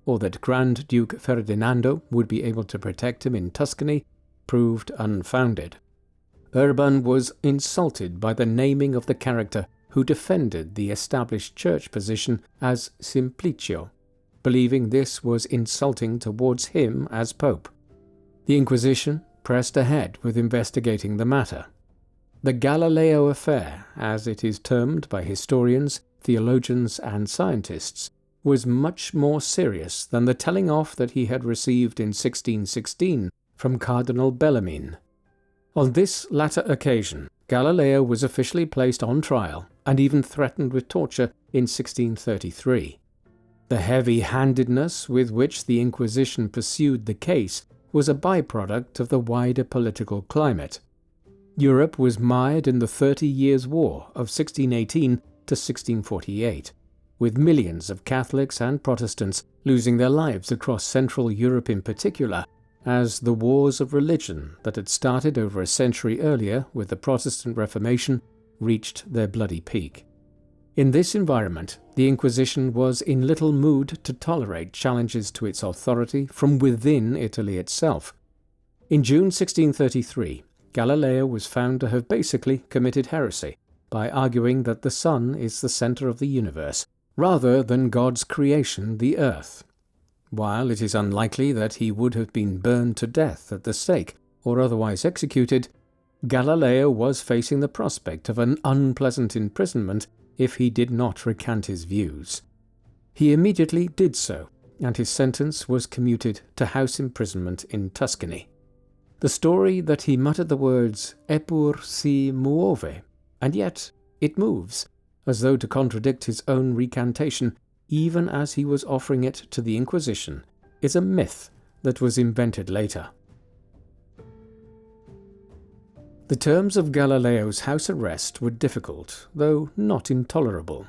or that Grand Duke Ferdinando would be able to protect him in Tuscany, proved unfounded. Urban was insulted by the naming of the character who defended the established church position as Simplicio, believing this was insulting towards him as pope. The Inquisition pressed ahead with investigating the matter. The Galileo affair, as it is termed by historians, theologians, and scientists, was much more serious than the telling off that he had received in 1616 from Cardinal Bellarmine. On this latter occasion, Galileo was officially placed on trial and even threatened with torture in 1633. The heavy-handedness with which the Inquisition pursued the case was a byproduct of the wider political climate. Europe was mired in the 30 Years' War of 1618 to 1648, with millions of Catholics and Protestants losing their lives across Central Europe in particular, as the wars of religion that had started over a century earlier with the Protestant Reformation reached their bloody peak. In this environment, the Inquisition was in little mood to tolerate challenges to its authority from within Italy itself. In June 1633, Galileo was found to have basically committed heresy by arguing that the sun is the center of the universe, rather than God's creation, the earth. While it is unlikely that he would have been burned to death at the stake or otherwise executed, Galileo was facing the prospect of an unpleasant imprisonment if he did not recant his views. He immediately did so, and his sentence was commuted to house imprisonment in Tuscany. The story that he muttered the words "Eppur si muove," and yet it moves, as though to contradict his own recantation, even as he was offering it to the Inquisition, is a myth that was invented later. The terms of Galileo's house arrest were difficult, though not intolerable.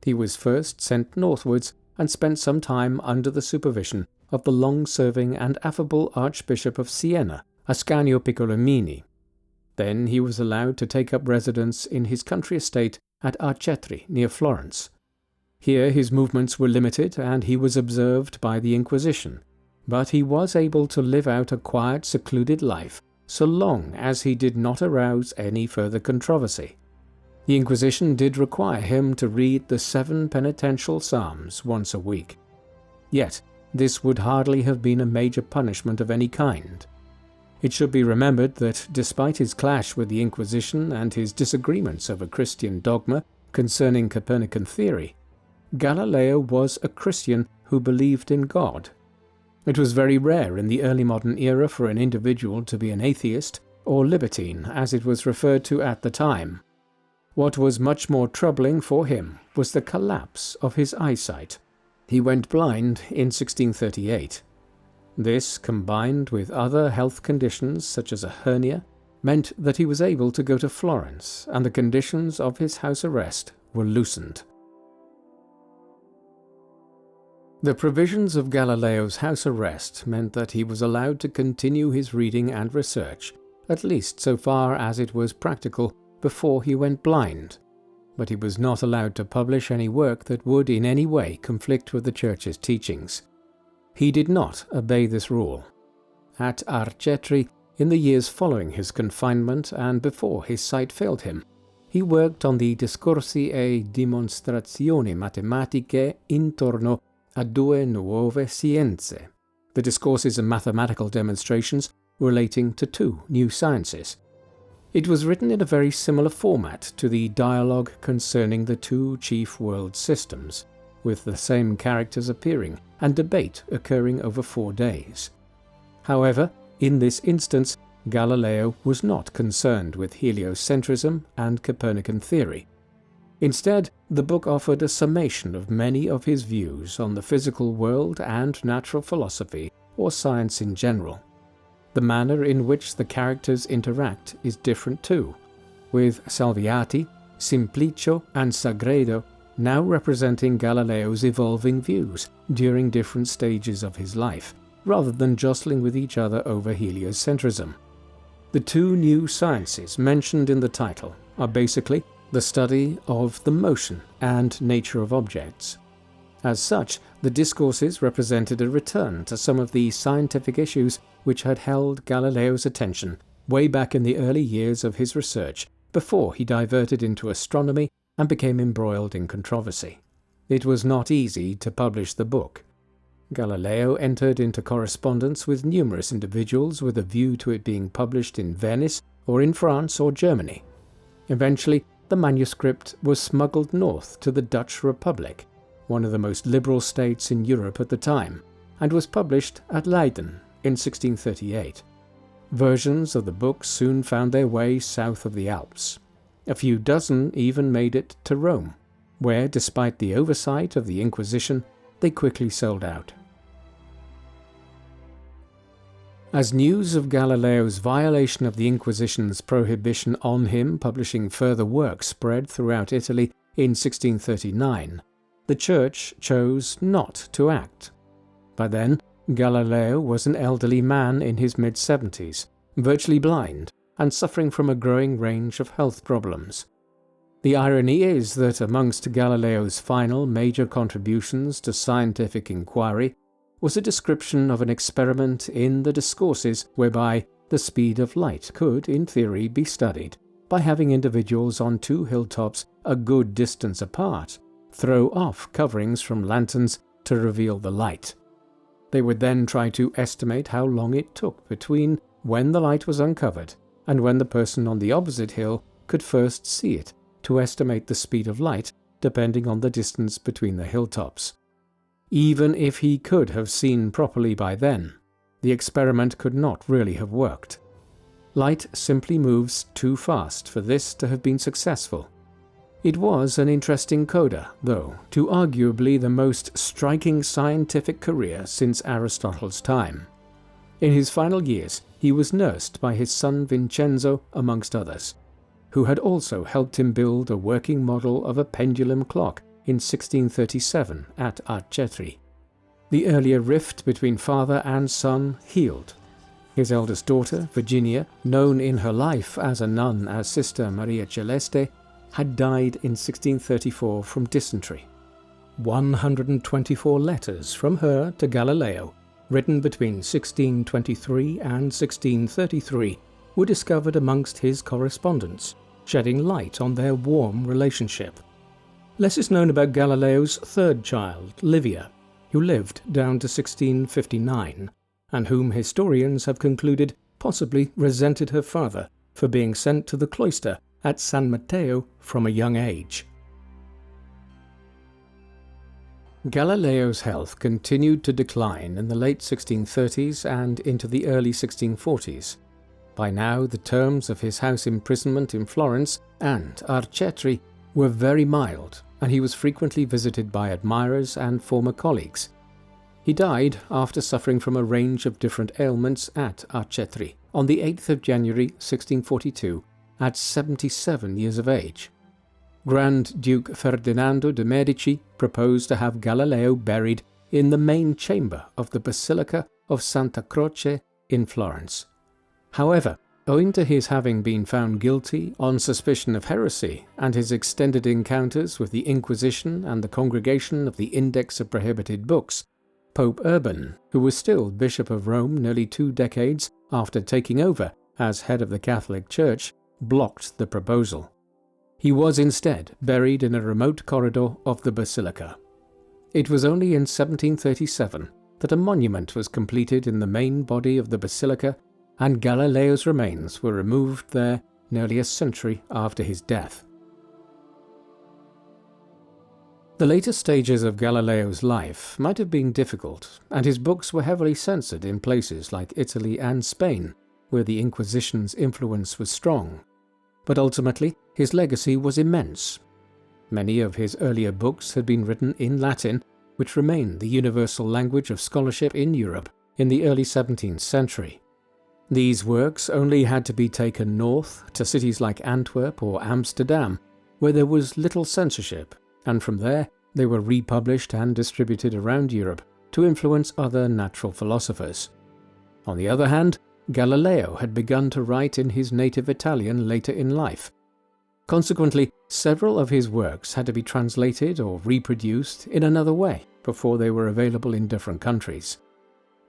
He was first sent northwards and spent some time under the supervision of the long-serving and affable Archbishop of Siena, Ascanio Piccolomini. Then he was allowed to take up residence in his country estate at Arcetri, near Florence. Here his movements were limited and he was observed by the Inquisition, but he was able to live out a quiet, secluded life so long as he did not arouse any further controversy. The Inquisition did require him to read the 7 penitential psalms once a week. Yet this would hardly have been a major punishment of any kind. It should be remembered that despite his clash with the Inquisition and his disagreements over Christian dogma concerning Copernican theory, Galileo was a Christian who believed in God. It was very rare in the early modern era for an individual to be an atheist, or libertine as it was referred to at the time. What was much more troubling for him was the collapse of his eyesight. He went blind in 1638. This, combined with other health conditions such as a hernia, meant that he was able to go to Florence, and the conditions of his house arrest were loosened. The provisions of Galileo's house arrest meant that he was allowed to continue his reading and research, at least so far as it was practical, before he went blind, but he was not allowed to publish any work that would in any way conflict with the Church's teachings. He did not obey this rule. At Arcetri, in the years following his confinement and before his sight failed him, he worked on the Discorsi e dimostrazioni matematiche intorno a due nuove scienze, the discourses and mathematical demonstrations relating to 2 new sciences. It was written in a very similar format to the dialogue concerning the 2 chief world systems, with the same characters appearing and debate occurring over 4 days. However, in this instance, Galileo was not concerned with heliocentrism and Copernican theory. Instead, the book offered a summation of many of his views on the physical world and natural philosophy, or science in general. The manner in which the characters interact is different too, with Salviati, Simplicio, and Sagredo now representing Galileo's evolving views during different stages of his life, rather than jostling with each other over heliocentrism. The 2 new sciences mentioned in the title are basically the study of the motion and nature of objects. As such, the discourses represented a return to some of the scientific issues which had held Galileo's attention way back in the early years of his research, before he diverted into astronomy and became embroiled in controversy. It was not easy to publish the book. Galileo entered into correspondence with numerous individuals with a view to it being published in Venice or in France or Germany. Eventually, the manuscript was smuggled north to the Dutch Republic, one of the most liberal states in Europe at the time, and was published at Leiden in 1638. Versions of the book soon found their way south of the Alps. A few dozen even made it to Rome, where, despite the oversight of the Inquisition, they quickly sold out. As news of Galileo's violation of the Inquisition's prohibition on him publishing further work spread throughout Italy in 1639, the Church chose not to act. By then, Galileo was an elderly man in his mid-70s, virtually blind, and suffering from a growing range of health problems. The irony is that amongst Galileo's final major contributions to scientific inquiry was a description of an experiment in the discourses whereby the speed of light could, in theory, be studied by having individuals on two hilltops a good distance apart throw off coverings from lanterns to reveal the light. They would then try to estimate how long it took between when the light was uncovered and when the person on the opposite hill could first see it, to estimate the speed of light depending on the distance between the hilltops. Even if he could have seen properly by then, the experiment could not really have worked. Light simply moves too fast for this to have been successful. It was an interesting coda, though, to arguably the most striking scientific career since Aristotle's time. In his final years, he was nursed by his son Vincenzo, amongst others, who had also helped him build a working model of a pendulum clock in 1637 at Arcetri. The earlier rift between father and son healed. His eldest daughter, Virginia, known in her life as a nun as Sister Maria Celeste, had died in 1634 from dysentery. 124 letters from her to Galileo, written between 1623 and 1633, were discovered amongst his correspondence, shedding light on their warm relationship. Less is known about Galileo's third child, Livia, who lived down to 1659, and whom historians have concluded possibly resented her father for being sent to the cloister at San Matteo from a young age. Galileo's health continued to decline in the late 1630s and into the early 1640s. By now, the terms of his house imprisonment in Florence and Arcetri were very mild, and he was frequently visited by admirers and former colleagues. He died after suffering from a range of different ailments at Arcetri on the 8th of January 1642 at 77 years of age. Grand Duke Ferdinando de' Medici proposed to have Galileo buried in the main chamber of the Basilica of Santa Croce in Florence. However, owing to his having been found guilty on suspicion of heresy and his extended encounters with the Inquisition and the Congregation of the Index of Prohibited Books, Pope Urban, who was still Bishop of Rome nearly 2 decades after taking over as head of the Catholic Church, blocked the proposal. He was instead buried in a remote corridor of the basilica. It was only in 1737 that a monument was completed in the main body of the basilica, and Galileo's remains were removed there nearly a century after his death. The later stages of Galileo's life might have been difficult, and his books were heavily censored in places like Italy and Spain, where the Inquisition's influence was strong. But ultimately, his legacy was immense. Many of his earlier books had been written in Latin, which remained the universal language of scholarship in Europe in the early 17th century. These works only had to be taken north to cities like Antwerp or Amsterdam, where there was little censorship, and from there they were republished and distributed around Europe to influence other natural philosophers. On the other hand, Galileo had begun to write in his native Italian later in life. Consequently, several of his works had to be translated or reproduced in another way before they were available in different countries.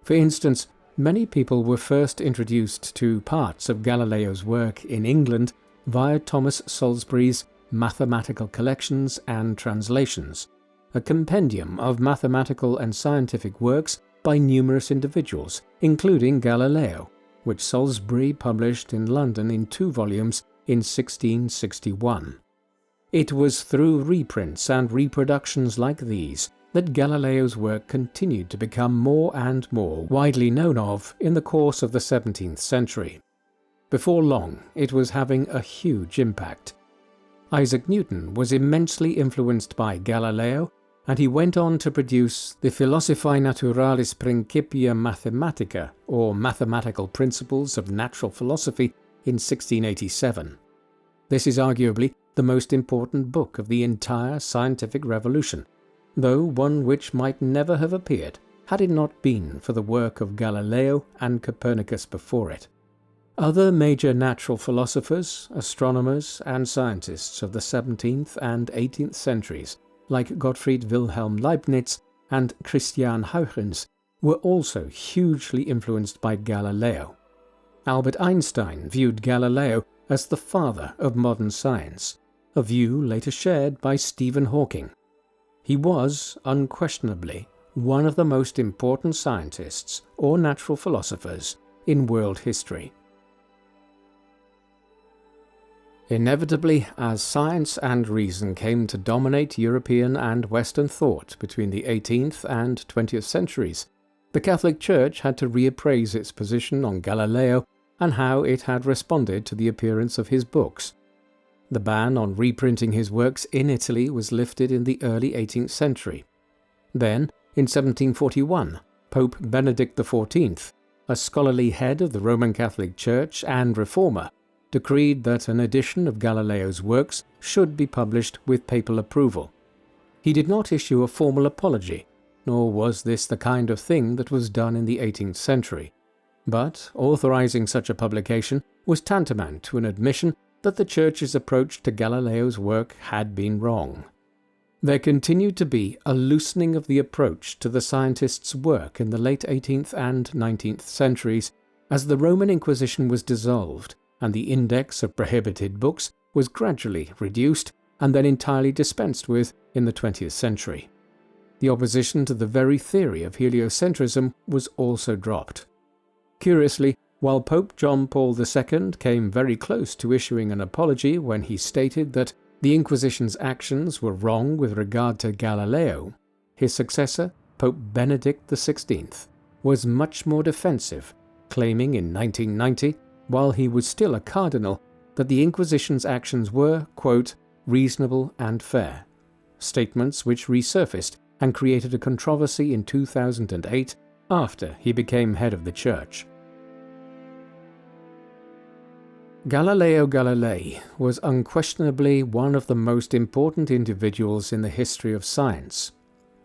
For instance, many people were first introduced to parts of Galileo's work in England via Thomas Salisbury's Mathematical Collections and Translations, a compendium of mathematical and scientific works by numerous individuals, including Galileo, which Salisbury published in London in 2 volumes in 1661. It was through reprints and reproductions like these that Galileo's work continued to become more and more widely known of in the course of the 17th century. Before long, it was having a huge impact. Isaac Newton was immensely influenced by Galileo, and he went on to produce the Philosophiae Naturalis Principia Mathematica, or Mathematical Principles of Natural Philosophy, in 1687. This is arguably the most important book of the entire scientific revolution, though one which might never have appeared had it not been for the work of Galileo and Copernicus before it. Other major natural philosophers, astronomers, and scientists of the 17th and 18th centuries, like Gottfried Wilhelm Leibniz and Christian Huygens, were also hugely influenced by Galileo. Albert Einstein viewed Galileo as the father of modern science, a view later shared by Stephen Hawking. He was, unquestionably, one of the most important scientists or natural philosophers in world history. Inevitably, as science and reason came to dominate European and Western thought between the 18th and 20th centuries, the Catholic Church had to reappraise its position on Galileo and how it had responded to the appearance of his books. The ban on reprinting his works in Italy was lifted in the early 18th century. Then, in 1741, Pope Benedict XIV, a scholarly head of the Roman Catholic Church and reformer, decreed that an edition of Galileo's works should be published with papal approval. He did not issue a formal apology, nor was this the kind of thing that was done in the 18th century. But authorizing such a publication was tantamount to an admission that the Church's approach to Galileo's work had been wrong. There continued to be a loosening of the approach to the scientist's work in the late 18th and 19th centuries as the Roman Inquisition was dissolved and the index of prohibited books was gradually reduced and then entirely dispensed with in the 20th century. The opposition to the very theory of heliocentrism was also dropped. Curiously, while Pope John Paul II came very close to issuing an apology when he stated that the Inquisition's actions were wrong with regard to Galileo, his successor, Pope Benedict XVI, was much more defensive, claiming in 1990, while he was still a cardinal, that the Inquisition's actions were, quote, reasonable and fair, statements which resurfaced and created a controversy in 2008 after he became head of the Church. Galileo Galilei was unquestionably one of the most important individuals in the history of science.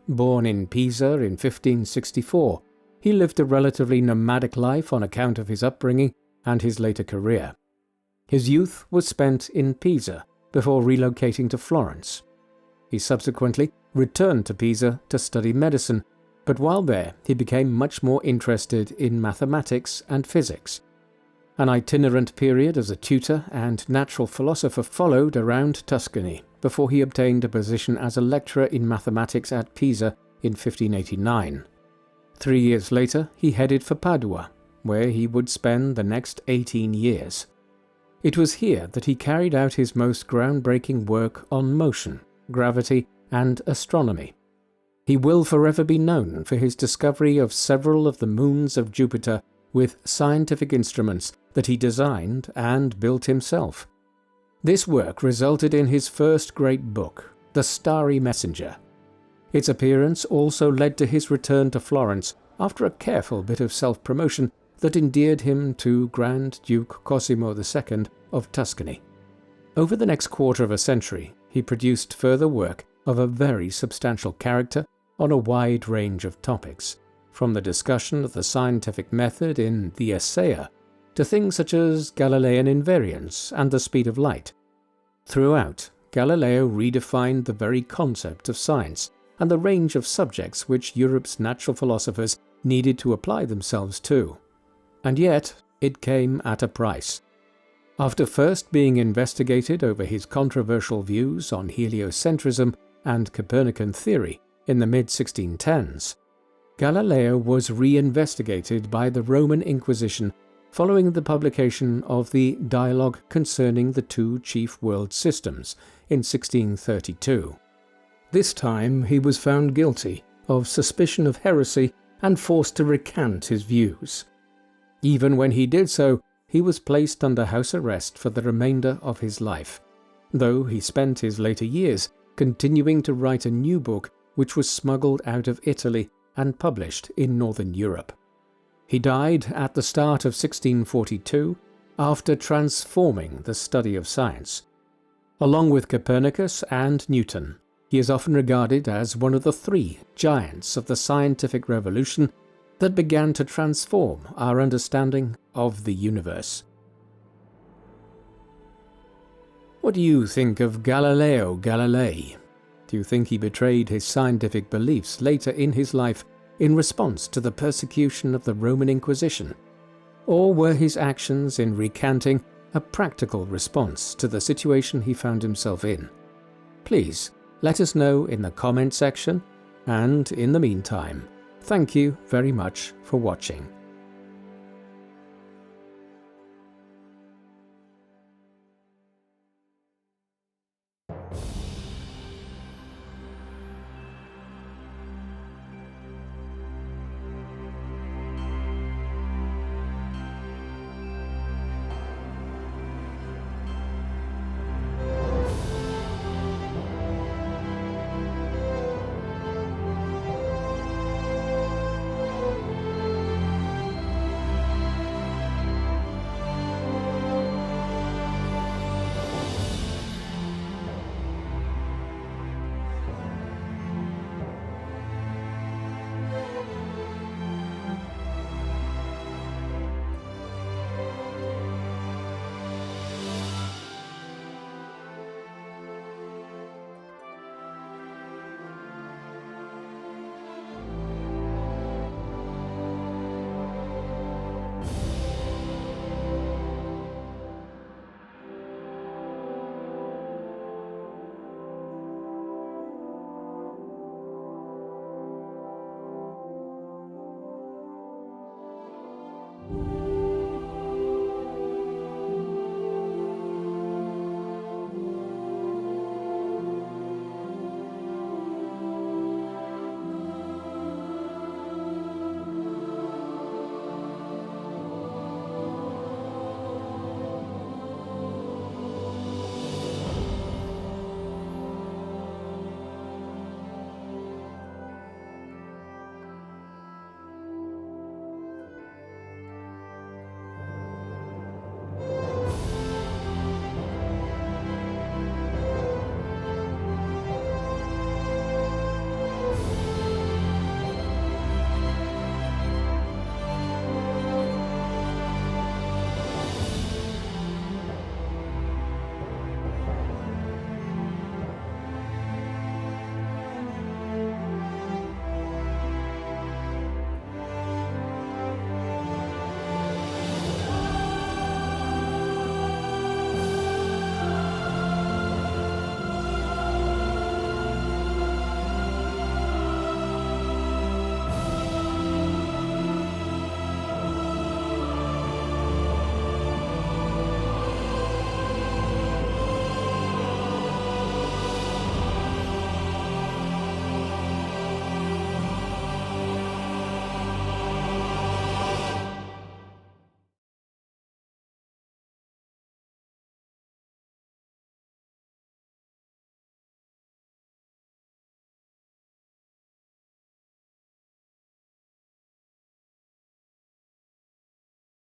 Born in Pisa in 1564, he lived a relatively nomadic life on account of his upbringing and his later career. His youth was spent in Pisa before relocating to Florence. He subsequently returned to Pisa to study medicine, but while there he became much more interested in mathematics and physics. An itinerant period as a tutor and natural philosopher followed around Tuscany before he obtained a position as a lecturer in mathematics at Pisa in 1589. 3 years later he headed for Padua, where he would spend the next 18 years. It was here that he carried out his most groundbreaking work on motion, gravity, and astronomy. He will forever be known for his discovery of several of the moons of Jupiter with scientific instruments that he designed and built himself. This work resulted in his first great book, The Starry Messenger. Its appearance also led to his return to Florence after a careful bit of self-promotion that endeared him to Grand Duke Cosimo II of Tuscany. Over the next quarter of a century, he produced further work of a very substantial character on a wide range of topics, from the discussion of the scientific method in the Essaya to things such as Galilean invariance and the speed of light. Throughout, Galileo redefined the very concept of science and the range of subjects which Europe's natural philosophers needed to apply themselves to. And yet, it came at a price. After first being investigated over his controversial views on heliocentrism and Copernican theory in the mid-1610s, Galileo was re-investigated by the Roman Inquisition following the publication of the Dialogue Concerning the Two Chief World Systems in 1632. This time he was found guilty of suspicion of heresy and forced to recant his views. Even when he did so, he was placed under house arrest for the remainder of his life, though he spent his later years continuing to write a new book which was smuggled out of Italy and published in Northern Europe. He died at the start of 1642 after transforming the study of science. Along with Copernicus and Newton, he is often regarded as one of the three giants of the scientific revolution that began to transform our understanding of the universe. What do you think of Galileo Galilei? Do you think he betrayed his scientific beliefs later in his life in response to the persecution of the Roman Inquisition? Or were his actions in recanting a practical response to the situation he found himself in? Please let us know in the comment section, and in the meantime, thank you very much for watching.